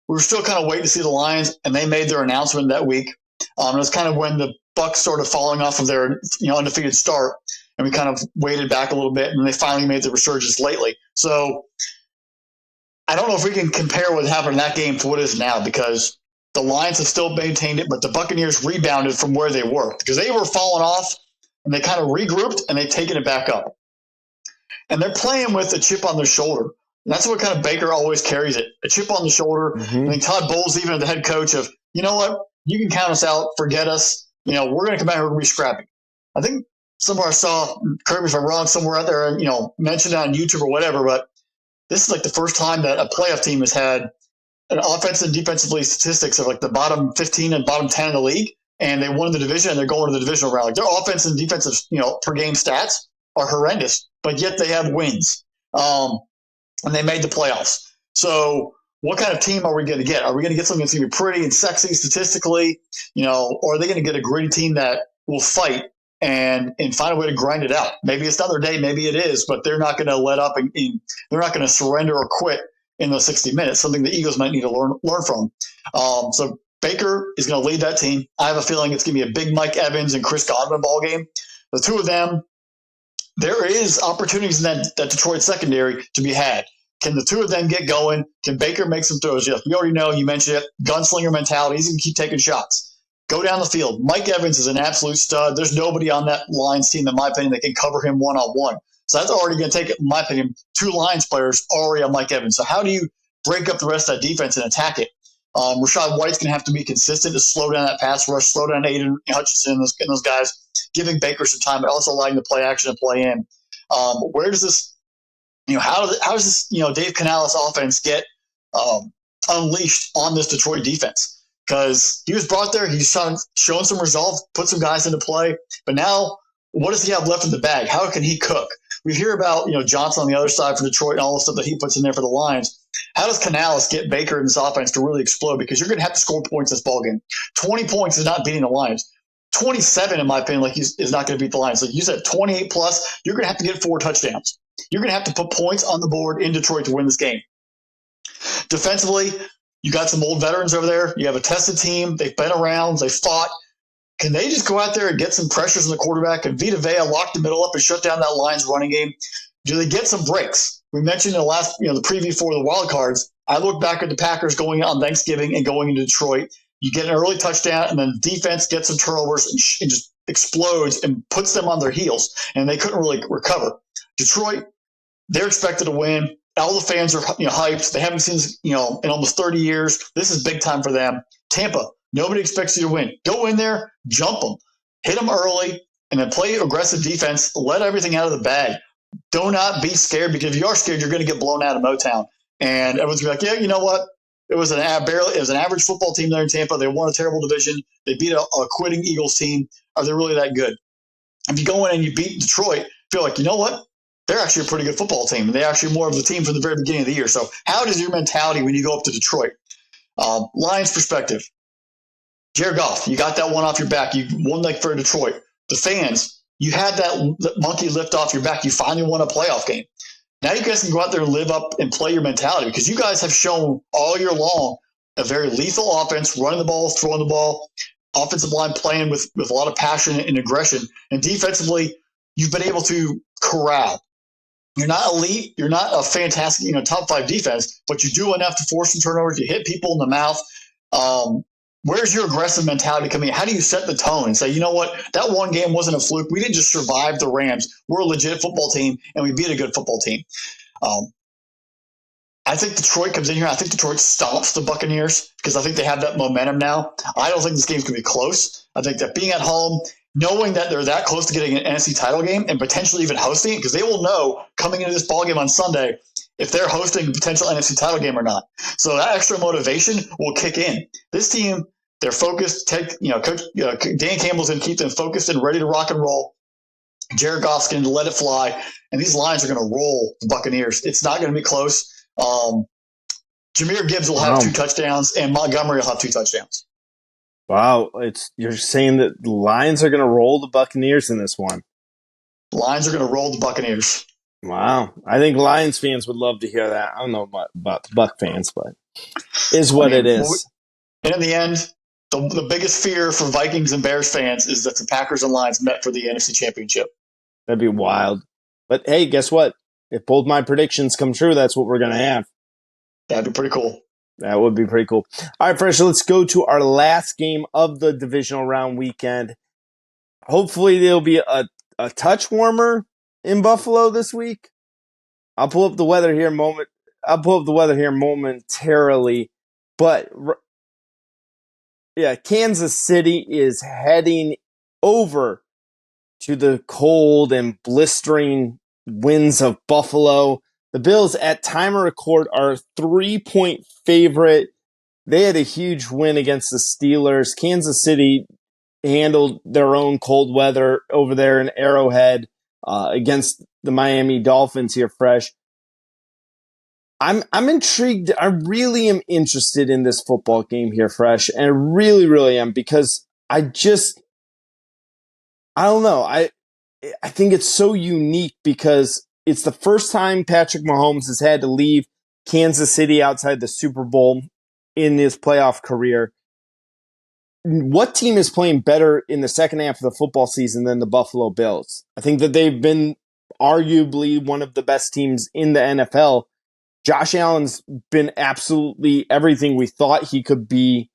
we were still kind of waiting to see the Lions, and they made their announcement that week. It was kind of when the Bucs started falling off of their undefeated start, and we kind of waited back a little bit, and they finally made the resurgence lately. So I don't know if we can compare what happened in that game to what it is now, because the Lions have still maintained it, but the Buccaneers rebounded from where they were, because they were falling off, and they kind of regrouped, and they've taken it back up. And they're playing with a chip on their shoulder. And that's what kind of Baker always carries it, a chip on the shoulder.
Mm-hmm.
I think Todd Bowles, even the head coach of, you know what, you can count us out, forget us. We're going to come out here and be scrappy. I think somewhere I saw, correct me if I'm wrong, somewhere out there, mentioned on YouTube or whatever, but this is like the first time that a playoff team has had an offensive and defensively statistics of like the bottom 15 and bottom 10 in the league, and they won the division and they're going to the divisional round. Like their offense and defensive, per game stats are horrendous, but yet they have wins. And they made the playoffs. So what kind of team are we going to get? Are we going to get something that's going to be pretty and sexy statistically, or are they going to get a gritty team that will fight and find a way to grind it out? Maybe it's another day, maybe it is, but they're not going to let up and they're not going to surrender or quit in those 60 minutes, something the Eagles might need to learn from. So Baker is going to lead that team. I have a feeling it's going to be a big Mike Evans and Chris Godwin ball game. The two of them, there is opportunities in that Detroit secondary to be had. Can the two of them get going? Can Baker make some throws? Yes, we already know, you mentioned it, gunslinger mentality. He's going to keep taking shots. Go down the field. Mike Evans is an absolute stud. There's nobody on that Lions team, in my opinion, that can cover him one-on-one. So that's already going to take, in my opinion, 2 Lions players already on Mike Evans. So how do you break up the rest of that defense and attack it? Rashad White's going to have to be consistent to slow down that pass rush, slow down Aiden Hutchinson and those guys, giving Baker some time, but also allowing the play action to play in. Where does this, how does this, Dave Canales offense get unleashed on this Detroit defense? Because he was brought there, he's shown some resolve, put some guys into play, but now what does he have left in the bag? How can he cook? We hear about Johnson on the other side for Detroit and all the stuff that he puts in there for the Lions. How does Canales get Baker in this offense to really explode? Because you're going to have to score points this ballgame. 20 points is not beating the Lions. 27, in my opinion, is not going to beat the Lions. Like you said, 28 plus, you're going to have to get 4 touchdowns. You're going to have to put points on the board in Detroit to win this game. Defensively, you got some old veterans over there. You have a tested team. They've been around. They fought. Can they just go out there and get some pressures on the quarterback? And Vita Vea lock the middle up and shut down that Lions running game? Do they get some breaks? We mentioned in the last, the preview for the wild cards. I look back at the Packers going on Thanksgiving and going into Detroit. You get an early touchdown, and then defense gets some turnovers and just explodes and puts them on their heels, and they couldn't really recover. Detroit, they're expected to win. All the fans are hyped. They haven't seen in almost 30 years. This is big time for them. Tampa, nobody expects you to win. Go in there, jump them, hit them early, and then play aggressive defense. Let everything out of the bag. Do not be scared, because if you are scared, you're going to get blown out of Motown. And everyone's going to be like, yeah, you know what? It was an average football team there in Tampa. They won a terrible division. They beat a quitting Eagles team. Are they really that good? If you go in and you beat Detroit, feel like, you know what? They're actually a pretty good football team. They're actually more of the team from the very beginning of the year. So how does your mentality when you go up to Detroit? Lions perspective. Jared Goff, you got that one off your back. You won like for Detroit. The fans, you had that monkey lift off your back. You finally won a playoff game. Now you guys can go out there and live up and play your mentality, because you guys have shown all year long a very lethal offense, running the ball, throwing the ball, offensive line playing with a lot of passion and aggression. And defensively, you've been able to corral. You're not elite. You're not a fantastic, top 5 defense, but you do enough to force some turnovers. You hit people in the mouth. Where's your aggressive mentality coming in? How do you set the tone and say, you know what, that one game wasn't a fluke. We didn't just survive the Rams. We're a legit football team, and we beat a good football team. I think Detroit comes in here. I think Detroit stomps the Buccaneers, because I think they have that momentum now. I don't think this game's going to be close. I think that being at home, knowing that they're that close to getting an NFC title game and potentially even hosting it, because they will know coming into this ballgame on Sunday if they're hosting a potential NFC title game or not. So that extra motivation will kick in. This team, they're focused. Coach Dan Campbell's going to keep them focused and ready to rock and roll. Jared Goff's going to let it fly, and these Lions are going to roll the Buccaneers. It's not going to be close. Jahmyr Gibbs will have 2 touchdowns, and Montgomery will have 2 touchdowns.
Wow, you're saying that the Lions are going to roll the Buccaneers in this one.
Lions are going to roll the Buccaneers.
Wow. I think Lions fans would love to hear that. I don't know about the Buc fans, but is what it is.
And in the end, the biggest fear for Vikings and Bears fans is that the Packers and Lions met for the NFC Championship.
That'd be wild. But hey, guess what? If both my predictions come true, that's what we're going to have.
That'd be pretty cool.
That would be pretty cool. All right, Fresh, let's go to our last game of the divisional round weekend. Hopefully, there'll be a touch warmer in Buffalo this week. I'll pull up the weather here momentarily. But yeah, Kansas City is heading over to the cold and blistering winds of Buffalo. The Bills, at time of record, are a 3-point favorite. They had a huge win against the Steelers. Kansas City handled their own cold weather over there in Arrowhead against the Miami Dolphins here, Fresh. I'm intrigued. I really am interested in this football game here, Fresh, and I really, really am, because I don't know. I think it's so unique, because it's the first time Patrick Mahomes has had to leave Kansas City outside the Super Bowl in his playoff career. What team is playing better in the second half of the football season than the Buffalo Bills? I think that they've been arguably one of the best teams in the NFL. Josh Allen's been absolutely everything we thought he could be,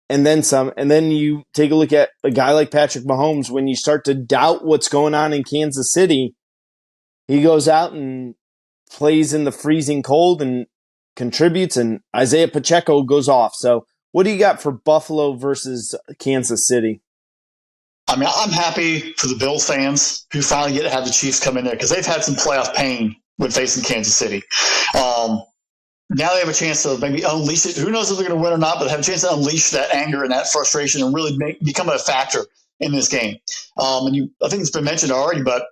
and then some. And then you take a look at a guy like Patrick Mahomes. When you start to doubt what's going on in Kansas City, he goes out and plays in the freezing cold and contributes, and Isaiah Pacheco goes off. So what do you got for Buffalo versus Kansas City?
I mean, I'm happy for the Bills fans who finally get to have the Chiefs come in there because they've had some playoff pain when facing Kansas City. Now they have a chance to maybe unleash it. Who knows if they're going to win or not, but they have a chance to unleash that anger and that frustration and really become a factor in this game. I think it's been mentioned already, but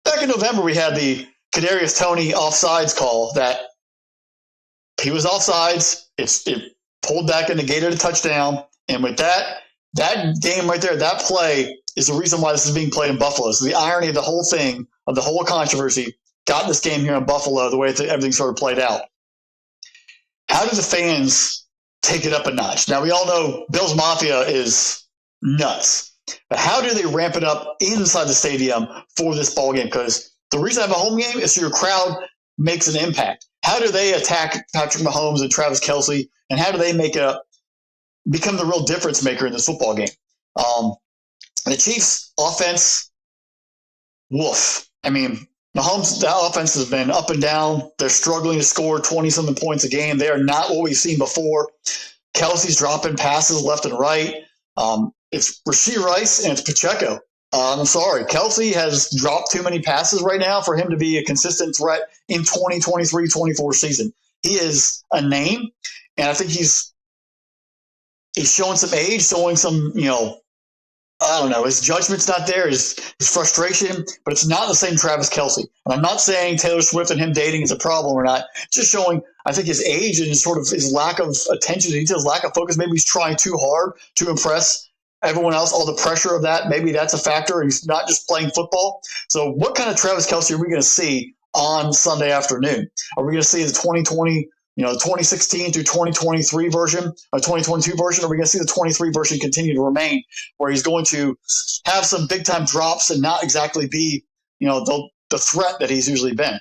back in November we had the Kadarius Toney offsides call that he was offsides. It pulled back and negated a touchdown, and with that game right there, that play is the reason why this is being played in Buffalo. So the irony of the whole thing, of the whole controversy, got this game here in Buffalo the way everything sort of played out. How do the fans take it up a notch? Now, we all know Bills Mafia is nuts. But how do they ramp it up inside the stadium for this ball game? Because the reason I have a home game is so your crowd makes an impact. How do they attack Patrick Mahomes and Travis Kelce? And how do they become the real difference maker in this football game? The Chiefs' offense, woof. I mean, Mahomes' that offense has been up and down. They're struggling to score 20-something points a game. They are not what we've seen before. Kelsey's dropping passes left and right. It's Rashee Rice and it's Pacheco. I'm sorry. Kelce has dropped too many passes right now for him to be a consistent threat in 2023-24 season. He is a name, and I think he's showing some age, showing some, I don't know, his judgment's not there, his frustration, but it's not the same Travis Kelce. And I'm not saying Taylor Swift and him dating is a problem or not. It's just showing, I think, his age and his lack of attention to detail, his lack of focus. Maybe he's trying too hard to impress everyone else, all the pressure of that. Maybe that's a factor, and he's not just playing football. So what kind of Travis Kelce are we going to see on Sunday afternoon? Are we going to see the 2016 through 2023 version, or 2022 version? Are we going to see the 23 version continue to remain, where he's going to have some big time drops and not exactly be, the threat that he's usually been?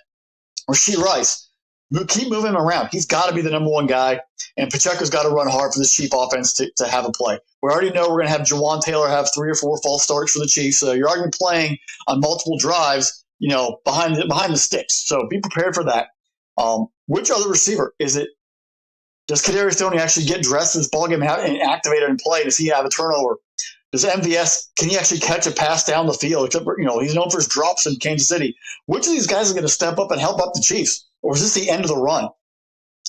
Rashee Rice, keep moving him around. He's got to be the number one guy, and Pacheco's got to run hard for this Chief offense to have a play. We already know we're going to have Jawan Taylor have 3 or 4 false starts for the Chiefs, so you're already playing on multiple drives, behind the sticks. So be prepared for that. Which other receiver is it? Does Kadarius Toney actually get dressed in this ballgame and activated and play? Does he have a turnover? Does MVS, can he actually catch a pass down the field? Except for, he's known for his drops in Kansas City. Which of these guys are going to step up and help up the Chiefs? Or is this the end of the run?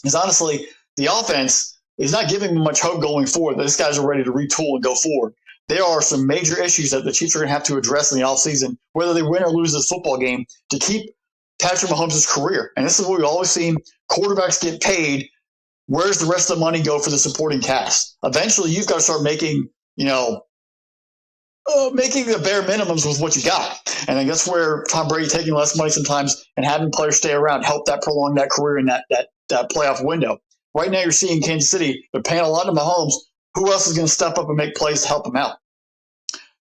Because honestly, the offense is not giving much hope going forward. These guys are ready to retool and go forward. There are some major issues that the Chiefs are going to have to address in the offseason, whether they win or lose this football game, to keep Patrick Mahomes' career. And this is what we've always seen. Quarterbacks get paid. Where's the rest of the money go for the supporting cast? Eventually, you've got to start making the bare minimums with what you got. And I guess where Tom Brady taking less money sometimes and having players stay around help that prolong that career in that playoff window. Right now, you're seeing Kansas City, they're paying a lot to Mahomes. Who else is going to step up and make plays to help them out?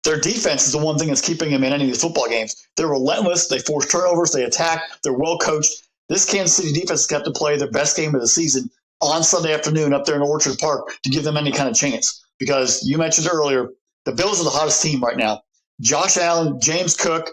Their defense is the one thing that's keeping them in any of these football games. They're relentless. They force turnovers. They attack. They're well coached. This Kansas City defense has got to play their best game of the season on Sunday afternoon up there in Orchard Park to give them any kind of chance. Because you mentioned earlier, the Bills are the hottest team right now. Josh Allen, James Cook,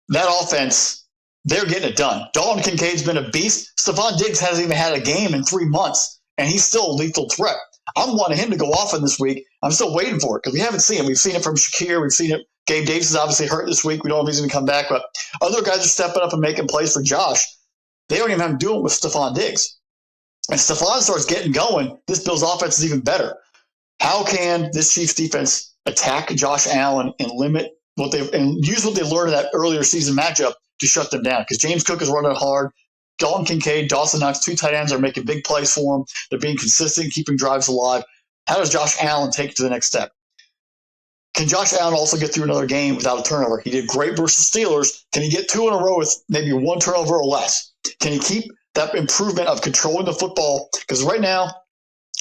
that offense, they're getting it done. Dalton Kincaid's been a beast. Stephon Diggs hasn't even had a game in 3 months, and he's still a lethal threat. I'm wanting him to go off in this week. I'm still waiting for it because we haven't seen it. We've seen it from Shakir. We've seen it. Gabe Davis is obviously hurt this week. We don't know if he's going to come back, but other guys are stepping up and making plays for Josh. They don't even have to do it with Stephon Diggs. And Stephon starts getting going, this Bills offense is even better. How can this Chiefs defense attack Josh Allen and use what they learned in that earlier season matchup to shut them down? Because James Cook is running hard. Dalton Kincaid, Dawson Knox, 2 tight ends are making big plays for him. They're being consistent, keeping drives alive. How does Josh Allen take it to the next step? Can Josh Allen also get through another game without a turnover? He did great versus Steelers. Can he get 2 in a row with maybe 1 turnover or less? Can he keep that improvement of controlling the football? Because right now,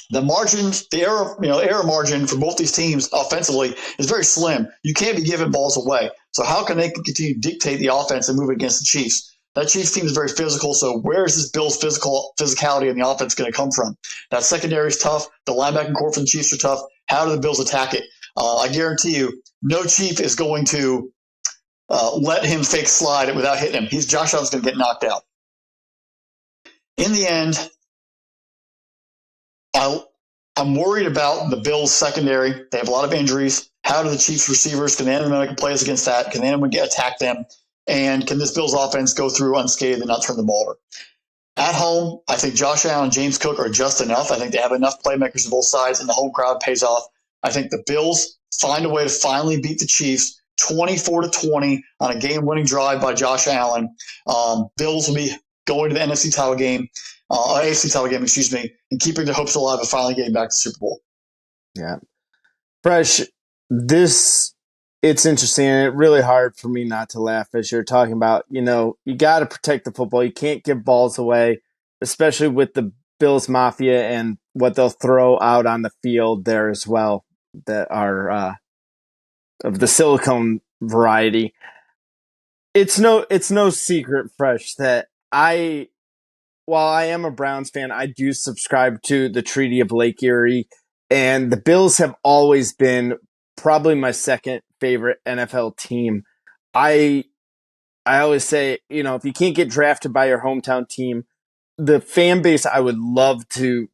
the margins, the error margin for both these teams offensively is very slim. You can't be giving balls away. So how can they continue to dictate the offense and move against the Chiefs? That Chiefs team is very physical, so where is this Bills' physicality in the offense going to come from? That secondary is tough. The linebacking core for the Chiefs are tough. How do the Bills attack it? I guarantee you, no Chief is going to let him fake slide it without hitting him. Josh Allen's going to get knocked out. In the end, I'm worried about the Bills' secondary. They have a lot of injuries. How do the Chiefs receivers, can they make plays against that? Can they attack them? And can this Bills offense go through unscathed and not turn the ball over? At home, I think Josh Allen and James Cook are just enough. I think they have enough playmakers on both sides, and the home crowd pays off. I think the Bills find a way to finally beat the Chiefs 24-20 on a game-winning drive by Josh Allen. Bills will be going to the NFC title game, AFC title game, and keeping their hopes alive of finally getting back to the Super Bowl.
Yeah. Fresh, it's interesting, and it's really hard for me not to laugh as you're talking about, you got to protect the football. You can't give balls away, especially with the Bills Mafia and what they'll throw out on the field there as well that are of the silicone variety. It's no secret, Fresh, that while I am a Browns fan, I do subscribe to the Treaty of Lake Erie, and the Bills have always been probably my second favorite NFL team. I always say, if you can't get drafted by your hometown team, the fan base I would love to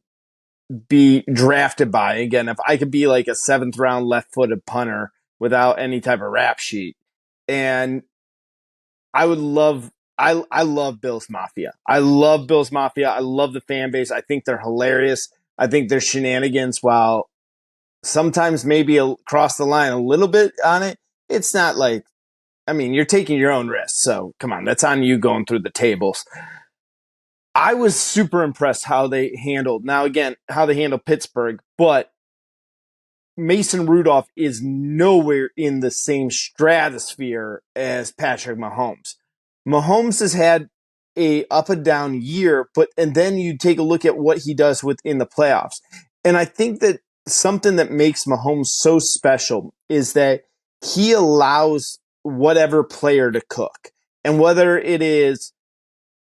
be drafted by, again, if I could be like a 7th round left-footed punter without any type of rap sheet. And I would love I love Bills Mafia. I love Bills Mafia. I love the fan base. I think they're hilarious. I think their shenanigans, while sometimes maybe across the line a little bit on it, it's not like, you're taking your own risks. So come on, that's on you going through the tables. I was super impressed how they handled Pittsburgh, but Mason Rudolph is nowhere in the same stratosphere as Patrick Mahomes. Mahomes has had a up and down year, and then you take a look at what he does within the playoffs. And I think that something that makes Mahomes so special is that he allows whatever player to cook. And whether it is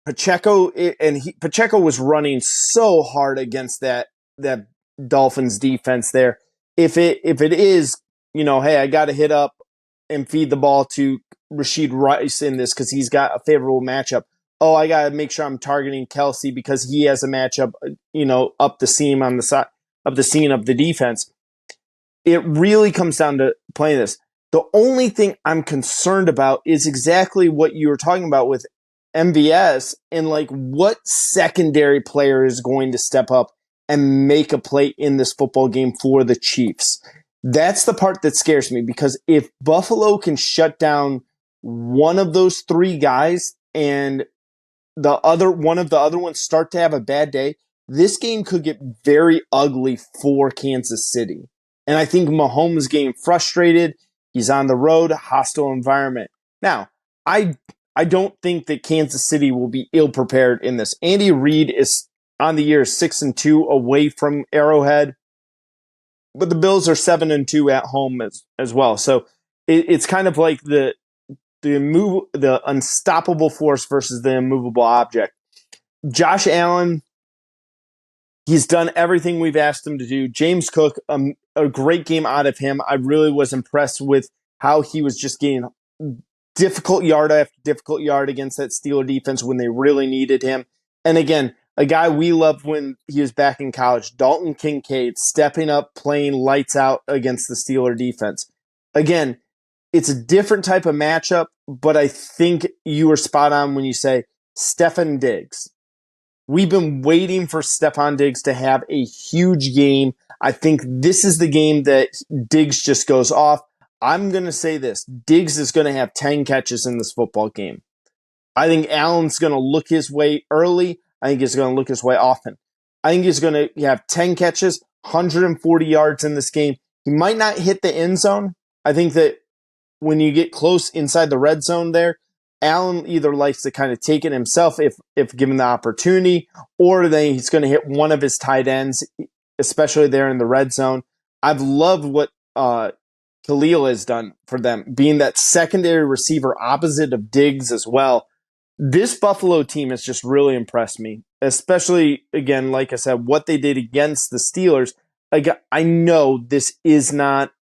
Pacheco, Pacheco was running so hard against that Dolphins defense there. If it is, hey, I got to hit up and feed the ball to Rashid Rice in this because he's got a favorable matchup. Oh, I got to make sure I'm targeting Kelsey because he has a matchup, up the seam on the side of the scene of the defense. It really comes down to playing this. The only thing I'm concerned about is exactly what you were talking about with MVS and like what secondary player is going to step up and make a play in this football game for the Chiefs. That's the part that scares me, because if Buffalo can shut down one of those 3 guys and one of the other ones start to have a bad day, this game could get very ugly for Kansas City. And I think Mahomes getting frustrated. He's on the road, hostile environment. Now, I don't think that Kansas City will be ill prepared in this. Andy Reid is on the year 6-2 away from Arrowhead, but the Bills are 7-2 at home as well. So it's kind of like the unstoppable force versus the immovable object. Josh Allen, he's done everything we've asked him to do. James Cook, a great game out of him. I really was impressed with how he was just getting difficult yard after difficult yard against that Steeler defense when they really needed him. And again, a guy we loved when he was back in college, Dalton Kincaid, stepping up, playing lights out against the Steeler defense. Again, it's a different type of matchup, but I think you were spot on when you say Stefon Diggs. We've been waiting for Stefon Diggs to have a huge game. I think this is the game that Diggs just goes off. I'm going to say this. Diggs is going to have 10 catches in this football game. I think Allen's going to look his way early. I think he's going to look his way often. I think he's going to have 10 catches, 140 yards in this game. He might not hit the end zone. I think that when you get close inside the red zone there, Allen either likes to kind of take it himself if given the opportunity, or then he's going to hit one of his tight ends, especially there in the red zone. I've loved what Khalil has done for them, being that secondary receiver opposite of Diggs as well. This Buffalo team has just really impressed me, especially, again, like I said, what they did against the Steelers. I know this is not,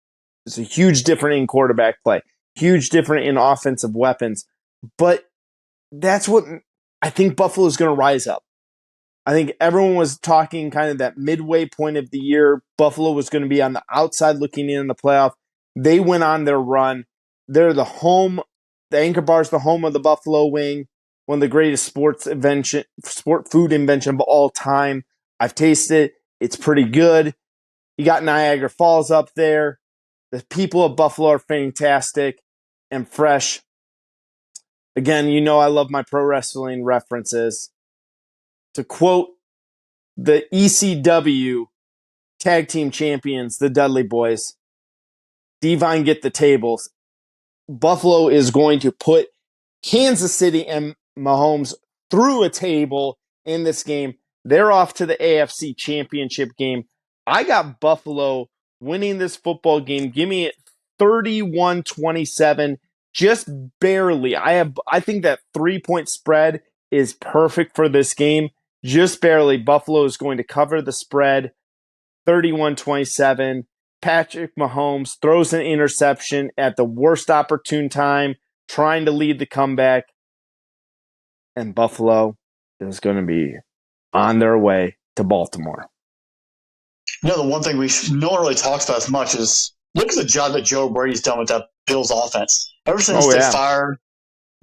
it's a huge difference in quarterback play. huge difference in offensive weapons. But that's what I think Buffalo is going to rise up. I think everyone was talking kind of that midway point of the year. Buffalo was going to be on the outside looking in the playoff. They went on their run. They're the Anchor Bar is the home of the Buffalo Wing, one of the greatest sport food invention of all time. I've tasted it. It's pretty good. You got Niagara Falls up there. The people of Buffalo are fantastic and fresh. Again, you know I love my pro wrestling references. To quote the ECW tag team champions, the Dudley Boys, Divine get the tables. Buffalo is going to put Kansas City and Mahomes through a table in this game. They're off to the AFC Championship game. I got Buffalo winning this football game. Give me it 31-27, just barely. I think that 3-point spread is perfect for this game. Just barely. Buffalo is going to cover the spread 31-27. Patrick Mahomes throws an interception at the worst opportune time, trying to lead the comeback. And Buffalo is going to be on their way to Baltimore.
You know, the one thing no one really talks about as much is look at the job that Joe Brady's done with that Bills offense. Ever since they fired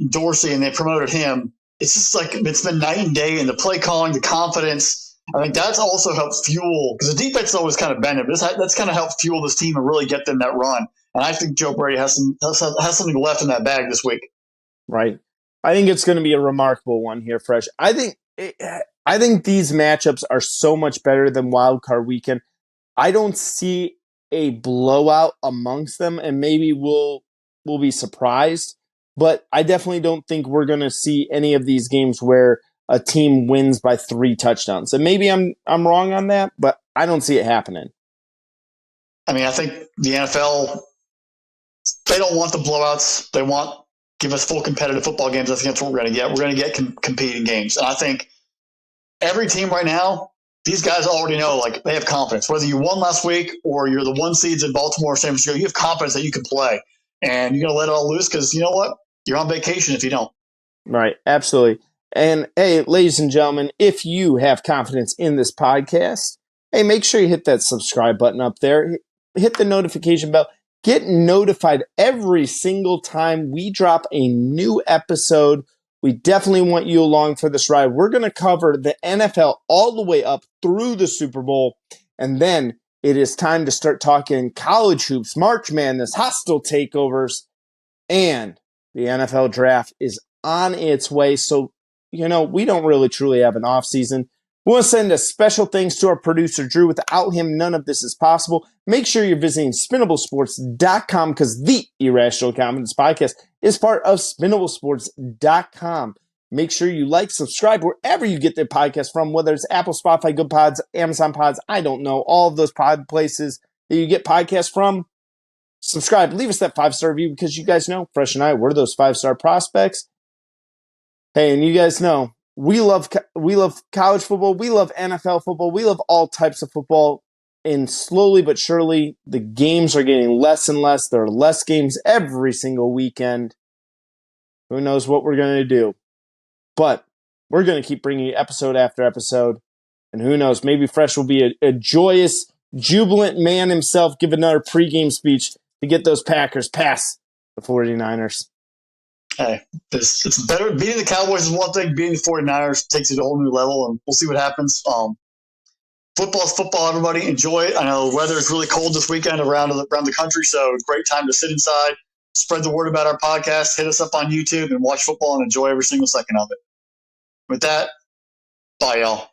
Dorsey and they promoted him, it's just like it's been night and day, and the play calling, the confidence. I think that's also helped fuel, because the defense is always kind of bending, but that's kind of helped fuel this team and really get them that run. And I think Joe Brady has something left in that bag this week.
Right. I think it's going to be a remarkable one here, Fresh. I think these matchups are so much better than Wild Card Weekend. I don't see a blowout amongst them, and maybe we'll be surprised. But I definitely don't think we're going to see any of these games where a team wins by 3 touchdowns. And maybe I'm wrong on that, but I don't see it happening.
I mean, I think the NFL, they don't want the blowouts. They want give us full competitive football games. I think that's what we're going to get. We're going to get competing games. And I think every team right now, these guys already know, like, they have confidence. Whether you won last week or you're the 1 seeds in Baltimore or San Francisco, you have confidence that you can play. And you're going to let it all loose because, you know what? You're on vacation if you don't.
Right, absolutely. And hey, ladies and gentlemen, if you have confidence in this podcast, hey, make sure you hit that subscribe button up there. Hit the notification bell. Get notified every single time we drop a new episode. We definitely want you along for this ride. We're going to cover the NFL all the way up through the Super Bowl. And then it is time to start talking college hoops, March Madness, hostile takeovers, and the NFL draft is on its way. So, you know, we don't really truly have an off season. We want to send a special thanks to our producer, Drew. Without him, none of this is possible. Make sure you're visiting SpinnableSports.com because the Irrational Confidence Podcast is part of SpinnableSports.com. Make sure you like, subscribe wherever you get their podcast from, whether it's Apple, Spotify, Good Pods, Amazon Pods, I don't know, all of those pod places that you get podcasts from. Subscribe, leave us that 5-star review because you guys know, Fresh and I, we're those 5-star prospects. Hey, and you guys know, we love college football, we love NFL football, we love all types of football, and slowly but surely, the games are getting less and less. There are less games every single weekend. Who knows what we're going to do? But we're going to keep bringing you episode after episode, and who knows, maybe Fresh will be a joyous, jubilant man himself, give another pregame speech to get those Packers past the 49ers.
Hey, it's better. Beating the Cowboys is one thing. Beating the 49ers takes it to a whole new level, and we'll see what happens. Football's football, everybody. Enjoy it. I know the weather is really cold this weekend around the country, so great time to sit inside, spread the word about our podcast, hit us up on YouTube, and watch football and enjoy every single second of it. With that, bye, y'all.